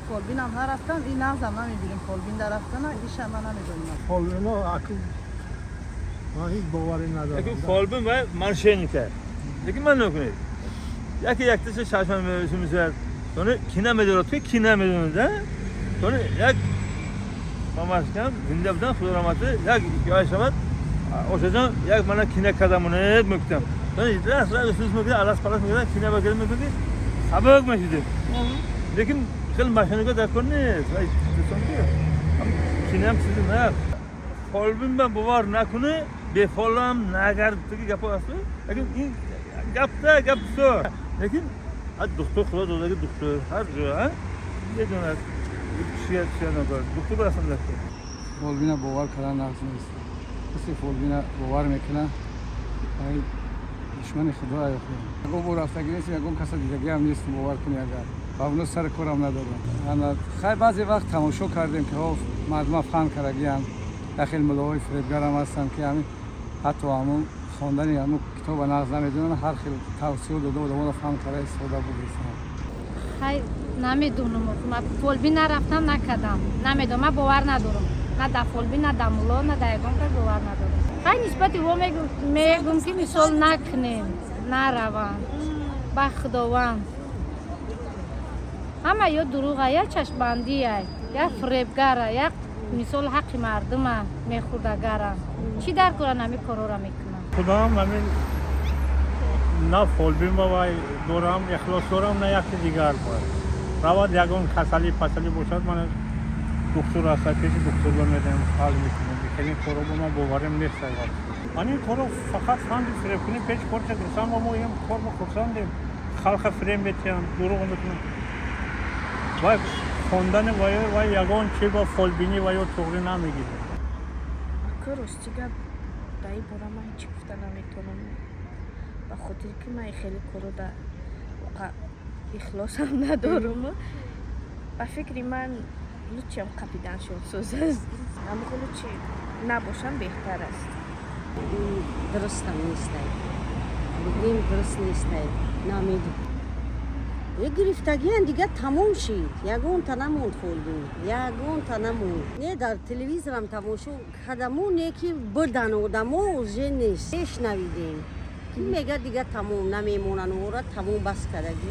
فالبینم نرفتم این نغزم نمیبینیم فالبین در رفتن ایش هم نمیدونم فالبین ها من هیچ باوری ندارم فالبین و منشینیکه لیکن من نکنید یکی یک تشه ششمن میشه sonra kine medyatı kine medyatı sonra yak mamaşkan gündemden fotoğrafı yak yaşamak o zaman yak bana kine kadamını müktem sonra idras üstüne bir alas palas müktem kine bakalım müktem sabık meşhur lekin kıl maşını da konne say sanki kinem sizin ha kolbim ben bu var ne konu be folam nagar tıkı yapası lekin yaptı lekin doktor خلاص دادگی دکتر هر جا یه دونه چیه نگار دکتر برسن دکتر فالبینا باور کردن نقص نیست کسی فالبینا باور میکنه ای دشمن خدا اگه او رفتگی نیست یا اون کسی دیگه هم نیست باور کنی اگر قبلا سر کارم ندارم انا خیلی بعضی وقت تماشا کردیم که ها مردم فهم کردگیان داخل ملاهای فریبگر هم هستن که همین حتی همون خواندن همون کتاب نقض نمیدونن هر خیلی توصیه داده و دوباره فهم کرده استفاده بودیستم خیلی نمیدونم من فالبین نرفتم نکردم نمیدونم من باور ندارم نه در فالبین نه در مولا نه در یگان که باور ندارم خیلی نسبتی او میگم که مثال نکنیم نروم با خداوند همه یا دروغه یا چشمبندیه یا فریبگره یا مثال حق مردم میخوردگره چی در کارا نمی کارا را میکنم خدا همین نه فالبین با دورم اخلاص دارم نه یکی دیگر باید رواد یکون کسلی پسلی باشد من دکتر هست پیش دکتر بمیدم حال میکنم این کارو با من باورم نیست من این کارو فقط خواندی فریب کنیم پیش کار چه درستم و ما این کار با خورساندیم خلق فریم بیتیم دروغ نکنیم باید خواندن و یکون چی با فالبینی و یا توقری نمیگیدیم کارستیگه دایی برای من هیچی گفته نمیتونم به خاطر که من خیلی کارو در واقع اخلاص هم ندارم به فکر من لوچی هم قپیدن شد سوز است اما لوچی نباشم بهتر است درست هم نیست بگیم درست نیست نمیدونم یه گرفتگی دیگه تموم شید یگون تا نموند فالبین یگون تا نموند نه در تلویزیون هم تماشا کردمون یکی بردن و دمو جن نیست نشنویدیم کی میگه دیگه تموم نمیمونن و را تموم بس کردگی